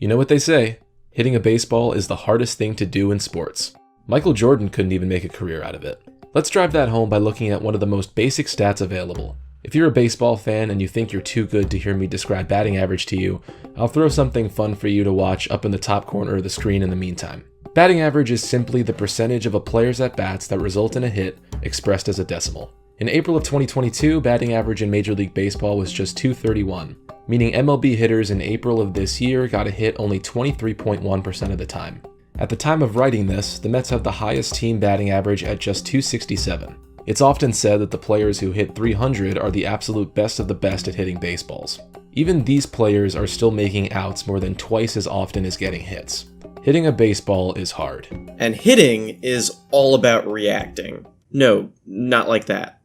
You know what they say, hitting a baseball is the hardest thing to do in sports. Michael Jordan couldn't even make a career out of it. Let's drive that home by looking at one of the most basic stats available. If you're a baseball fan and you think you're too good to hear me describe batting average to you, I'll throw something fun for you to watch up in the top corner of the screen in the meantime. Batting average is simply the percentage of a player's at-bats that result in a hit expressed as a decimal. In April of 2022, batting average in Major League Baseball was just .231, meaning MLB hitters in April of this year got a hit only 23.1% of the time. At the time of writing this, the Mets have the highest team batting average at just .267. It's often said that the players who hit .300 are the absolute best of the best at hitting baseballs. Even these players are still making outs more than twice as often as getting hits. Hitting a baseball is hard. And hitting is all about reacting. No, not like that.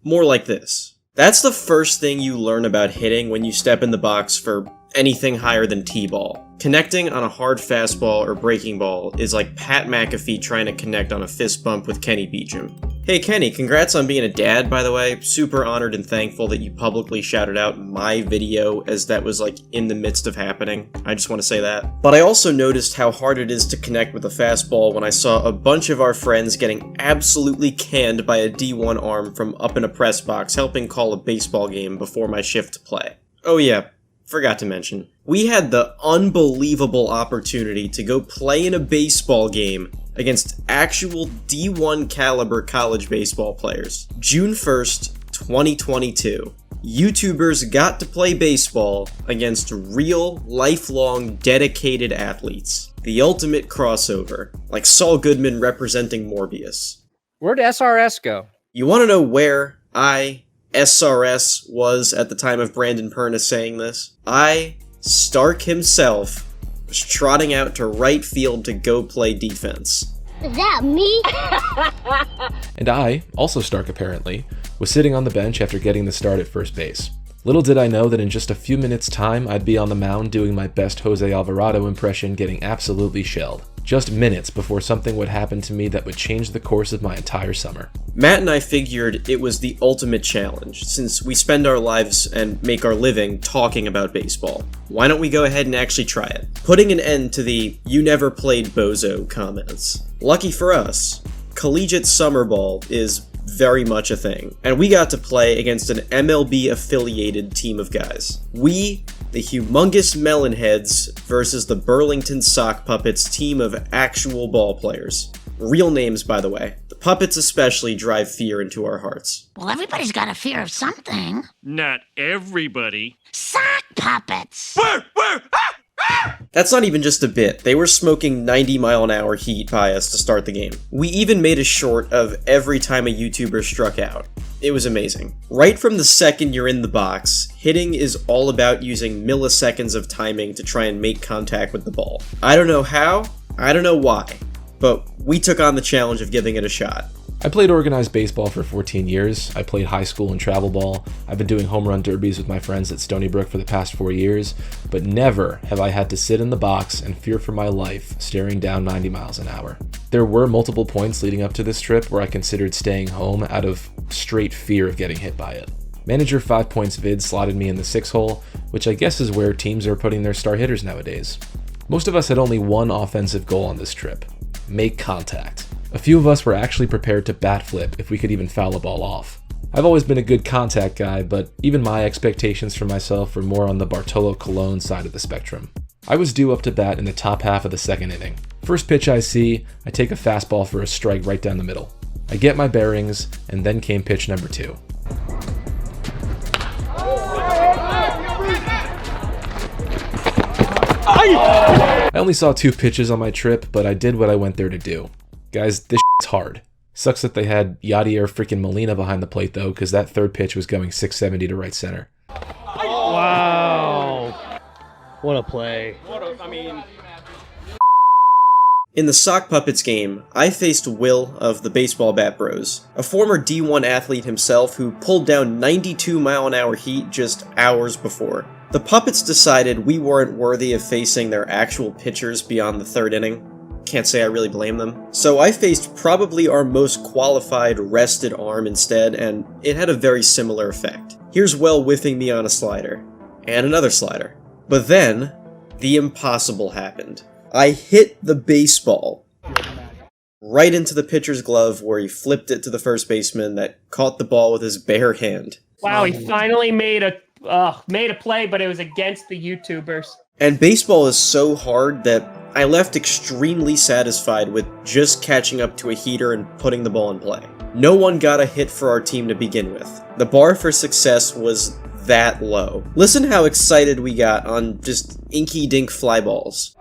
More like this. That's the first thing you learn about hitting when you step in the box for anything higher than T-ball. Connecting on a hard fastball or breaking ball is like Pat McAfee trying to connect on a fist bump with Kenny Beecham. Hey Kenny, congrats on being a dad, by the way. Super honored and thankful that you publicly shouted out my video as that was like in the midst of happening. I just want to say that. But I also noticed how hard it is to connect with a fastball when I saw a bunch of our friends getting absolutely canned by a D1 arm from up in a press box helping call a baseball game before my shift to play. Oh yeah, forgot to mention. We had the unbelievable opportunity to go play in a baseball game against actual D1 caliber college baseball players. June 1st, 2022. YouTubers got to play baseball against real, lifelong, dedicated athletes. The ultimate crossover, like Saul Goodman representing Morbius. Where'd SRS go? You want to know where SRS was at the time of Brandon Perna saying this? Stark himself, was trotting out to right field to go play defense. Is that me? And I, also Stark apparently, was sitting on the bench after getting the start at first base. Little did I know that in just a few minutes' time, I'd be on the mound doing my best Jose Alvarado impression, getting absolutely shelled. Just minutes before something would happen to me that would change the course of my entire summer. Matt and I figured it was the ultimate challenge, since we spend our lives and make our living talking about baseball. Why don't we go ahead and actually try it? Putting an end to the "you never played bozo" comments. Lucky for us, collegiate summer ball is very much a thing, and we got to play against an MLB-affiliated team of guys. We, the humongous Melonheads, versus the Burlington Sock Puppets team of actual ball players. Real names, by the way. The puppets especially drive fear into our hearts. Well, everybody's got a fear of something. Not everybody. Sock puppets! That's not even just a bit. They were smoking 90-mile-an-hour heat by us to start the game. We even made a short of every time a YouTuber struck out. It was amazing. Right from the second you're in the box, hitting is all about using milliseconds of timing to try and make contact with the ball. I don't know how, I don't know why, but we took on the challenge of giving it a shot. I played organized baseball for 14 years. I played high school and travel ball. I've been doing home run derbies with my friends at Stony Brook for the past 4 years, but never have I had to sit in the box and fear for my life staring down 90 miles an hour. There were multiple points leading up to this trip where I considered staying home out of straight fear of getting hit by it. Manager 5 Points Vid slotted me in the 6 hole, which I guess is where teams are putting their star hitters nowadays. Most of us had only one offensive goal on this trip: make contact. A few of us were actually prepared to bat flip if we could even foul a ball off. I've always been a good contact guy, but even my expectations for myself were more on the Bartolo Colon side of the spectrum. I was due up to bat in the top half of the second inning. First pitch I see, I take a fastball for a strike right down the middle. I get my bearings, and then came pitch number 2. I only saw 2 pitches on my trip, but I did what I went there to do. Guys, this shit's hard. Sucks that they had Yadier freaking Molina behind the plate though, because that third pitch was going 670 to right center. Wow. What a play. In the Sock Puppets game, I faced Will of the Baseball Bat Bros, a former D1 athlete himself who pulled down 92-mile-an-hour heat just hours before. The Puppets decided we weren't worthy of facing their actual pitchers beyond the third inning. Can't say I really blame them. So I faced probably our most qualified rested arm instead, and it had a very similar effect. Here's Will whiffing me on a slider. And another slider. But then, the impossible happened. I hit the baseball right into the pitcher's glove where he flipped it to the first baseman that caught the ball with his bare hand. Wow, he finally made a play, but it was against the YouTubers. And baseball is so hard that I left extremely satisfied with just catching up to a heater and putting the ball in play. No one got a hit for our team to begin with. The bar for success was that low. Listen how excited we got on just inky-dink fly balls.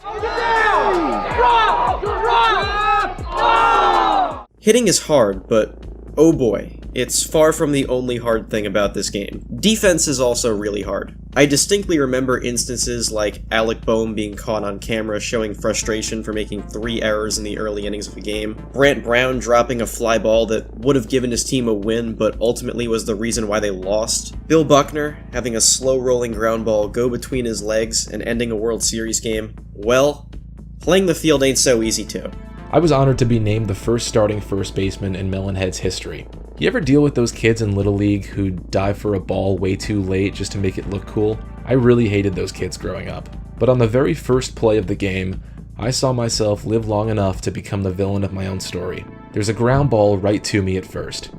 Hitting is hard, but oh boy, it's far from the only hard thing about this game. Defense is also really hard. I distinctly remember instances like Alec Boehm being caught on camera showing frustration for making 3 errors in the early innings of a game, Brant Brown dropping a fly ball that would have given his team a win but ultimately was the reason why they lost, Bill Buckner having a slow-rolling ground ball go between his legs and ending a World Series game. Well, playing the field ain't so easy too. I was honored to be named the first starting first baseman in Melonhead's history. You ever deal with those kids in Little League who dive for a ball way too late just to make it look cool? I really hated those kids growing up. But on the very first play of the game, I saw myself live long enough to become the villain of my own story. There's a ground ball right to me at first.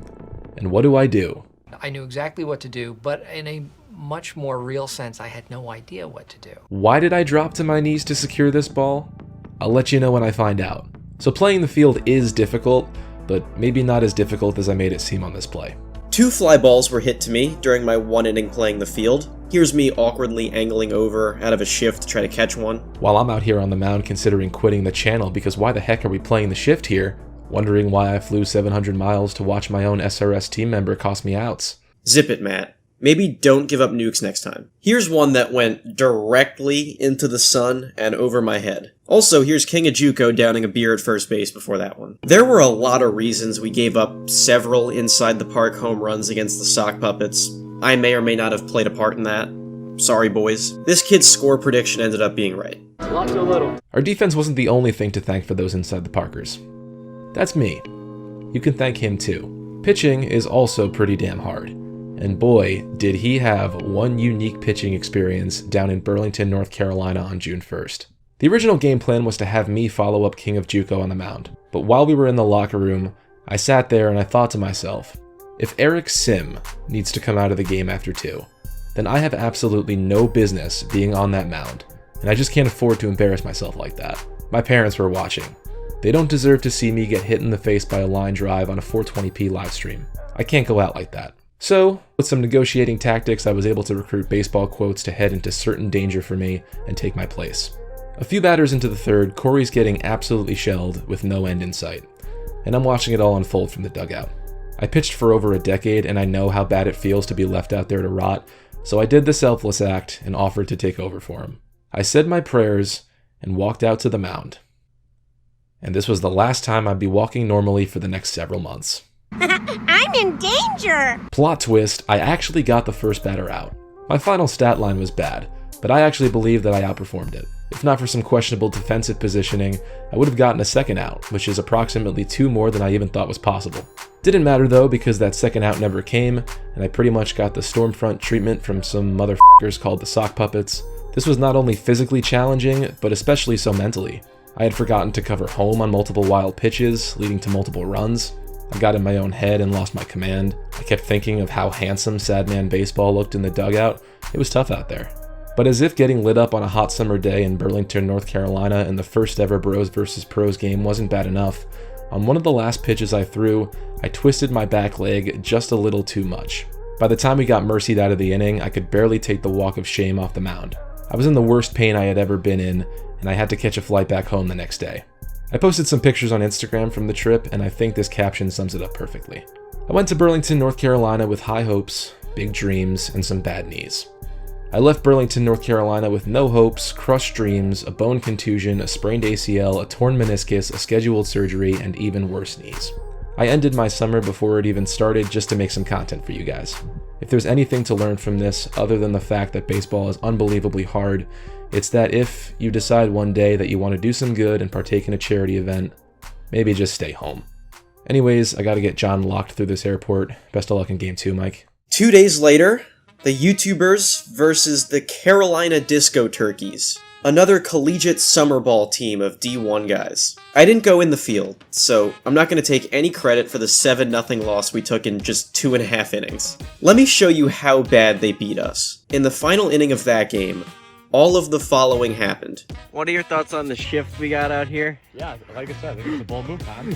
And what do? I knew exactly what to do, but in a much more real sense, I had no idea what to do. Why did I drop to my knees to secure this ball? I'll let you know when I find out. So playing the field is difficult, but maybe not as difficult as I made it seem on this play. 2 fly balls were hit to me during my 1 inning playing the field. Here's me awkwardly angling over out of a shift to try to catch one. While I'm out here on the mound considering quitting the channel because why the heck are we playing the shift here? Wondering why I flew 700 miles to watch my own SRS team member cost me outs. Zip it, Matt. Maybe don't give up nukes next time. Here's one that went directly into the sun and over my head. Also, here's King Ajuko downing a beer at first base before that one. There were a lot of reasons we gave up several inside the park home runs against the sock puppets. I may or may not have played a part in that. Sorry, boys. This kid's score prediction ended up being right. Our defense wasn't the only thing to thank for those inside the parkers. That's me. You can thank him too. Pitching is also pretty damn hard. And boy, did he have one unique pitching experience down in Burlington, North Carolina on June 1st. The original game plan was to have me follow up King of Juco on the mound, but while we were in the locker room, I sat there and I thought to myself, if Eric Sim needs to come out of the game after 2, then I have absolutely no business being on that mound, and I just can't afford to embarrass myself like that. My parents were watching. They don't deserve to see me get hit in the face by a line drive on a 420p live stream. I can't go out like that. So, with some negotiating tactics, I was able to recruit baseball quotes to head into certain danger for me and take my place. A few batters into the 3rd, Corey's getting absolutely shelled with no end in sight, and I'm watching it all unfold from the dugout. I pitched for over a decade and I know how bad it feels to be left out there to rot, so I did the selfless act and offered to take over for him. I said my prayers and walked out to the mound. And this was the last time I'd be walking normally for the next several months. I'm in danger! Plot twist, I actually got the first batter out. My final stat line was bad, but I actually believe that I outperformed it. If not for some questionable defensive positioning, I would have gotten a second out, which is approximately 2 more than I even thought was possible. Didn't matter though, because that second out never came, and I pretty much got the Stormfront treatment from some motherfuckers called the Sock Puppets. This was not only physically challenging, but especially so mentally. I had forgotten to cover home on multiple wild pitches, leading to multiple runs. I got in my own head and lost my command. I kept thinking of how handsome Sad Man Baseball looked in the dugout. It was tough out there. But as if getting lit up on a hot summer day in Burlington, North Carolina in the first ever Bros vs. Pros game wasn't bad enough, on one of the last pitches I threw, I twisted my back leg just a little too much. By the time we got mercied out of the inning, I could barely take the walk of shame off the mound. I was in the worst pain I had ever been in, and I had to catch a flight back home the next day. I posted some pictures on Instagram from the trip, and I think this caption sums it up perfectly. I went to Burlington, North Carolina with high hopes, big dreams, and some bad knees. I left Burlington, North Carolina with no hopes, crushed dreams, a bone contusion, a sprained ACL, a torn meniscus, a scheduled surgery, and even worse knees. I ended my summer before it even started just to make some content for you guys. If there's anything to learn from this other than the fact that baseball is unbelievably hard, it's that if you decide one day that you want to do some good and partake in a charity event, maybe just stay home. Anyways, I gotta get John locked through this airport. Best of luck in Game 2, Mike. 2 days later, the YouTubers versus the Carolina Disco Turkeys. Another collegiate summer ball team of D1 guys. I didn't go in the field, so I'm not going to take any credit for the 7-0 loss we took in just 2.5 innings. Let me show you how bad they beat us. In the final inning of that game, all of the following happened. What are your thoughts on the shift we got out here? Yeah, like I said, I think it's a bold move time.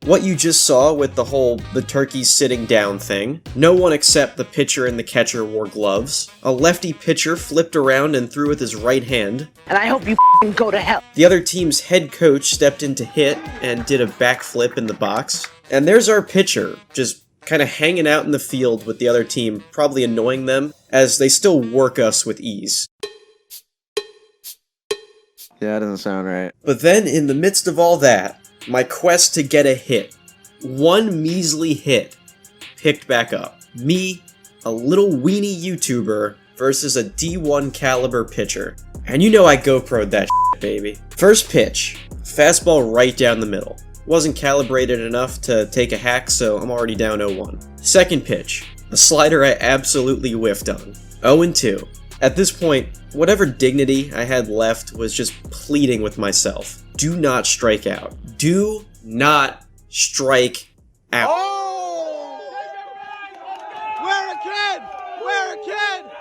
What you just saw with the turkeys sitting down thing, no one except the pitcher and the catcher wore gloves. A lefty pitcher flipped around and threw with his right hand. And I hope you go to hell. The other team's head coach stepped in to hit and did a backflip in the box. And there's our pitcher, just kind of hanging out in the field with the other team, probably annoying them, as they still work us with ease. Yeah, that doesn't sound right. But then, in the midst of all that, my quest to get a hit, one measly hit, picked back up. Me, a little weenie YouTuber, versus a D1 caliber pitcher. And you know I GoPro'd that shit, baby. First pitch, fastball right down the middle. Wasn't calibrated enough to take a hack, so I'm already down 0-1. Second pitch, a slider I absolutely whiffed on. 0-2. At this point, whatever dignity I had left was just pleading with myself. Do not strike out. Do not strike out. Oh! We're a kid! We're a kid!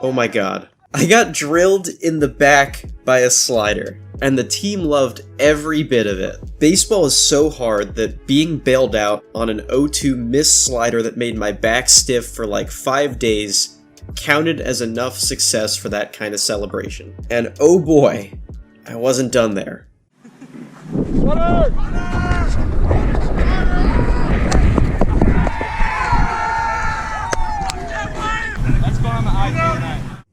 Oh my god. I got drilled in the back by a slider, and the team loved every bit of it. Baseball is so hard that being bailed out on an 0-2 missed slider that made my back stiff for like 5 days counted as enough success for that kind of celebration. And oh boy, I wasn't done there.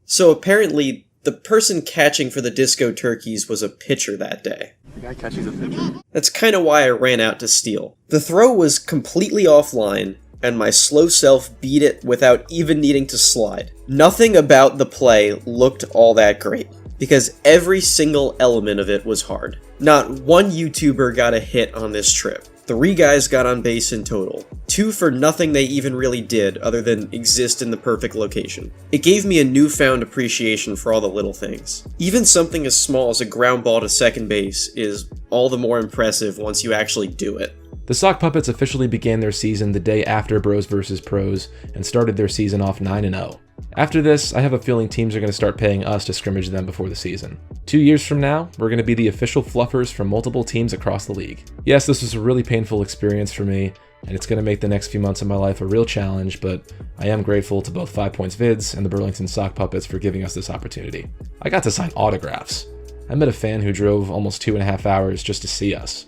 So apparently, the person catching for the Disco Turkeys was a pitcher that day. The guy catches a pitcher. That's kind of why I ran out to steal. The throw was completely offline, and my slow self beat it without even needing to slide. Nothing about the play looked all that great, because every single element of it was hard. Not one YouTuber got a hit on this trip. 3 guys got on base in total. 2 for nothing they even really did, other than exist in the perfect location. It gave me a newfound appreciation for all the little things. Even something as small as a ground ball to second base is all the more impressive once you actually do it. The Sock Puppets officially began their season the day after Bros vs. Pros and started their season off 9-0. After this, I have a feeling teams are going to start paying us to scrimmage them before the season. 2 years from now, we're going to be the official fluffers for multiple teams across the league. Yes, this was a really painful experience for me, and it's going to make the next few months of my life a real challenge, but I am grateful to both 5 Points Vids and the Burlington Sock Puppets for giving us this opportunity. I got to sign autographs. I met a fan who drove almost 2.5 hours just to see us.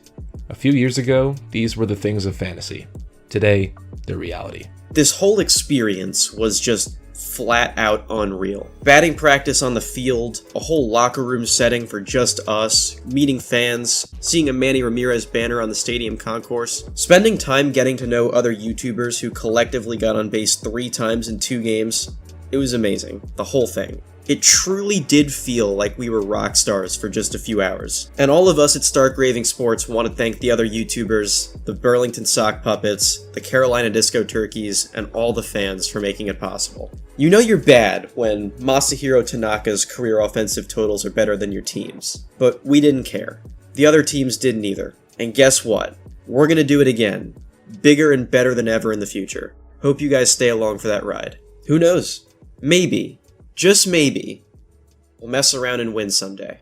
A few years ago, these were the things of fantasy. Today, they're reality. This whole experience was just flat out unreal. Batting practice on the field, a whole locker room setting for just us, meeting fans, seeing a Manny Ramirez banner on the stadium concourse, spending time getting to know other YouTubers who collectively got on base 3 times in 2 games. It was amazing. The whole thing. It truly did feel like we were rock stars for just a few hours. And all of us at Stark Raving Sports want to thank the other YouTubers, the Burlington Sock Puppets, the Carolina Disco Turkeys, and all the fans for making it possible. You know you're bad when Masahiro Tanaka's career offensive totals are better than your team's. But we didn't care. The other teams didn't either. And guess what? We're gonna do it again. Bigger and better than ever in the future. Hope you guys stay along for that ride. Who knows? Maybe. Just maybe, we'll mess around and win someday.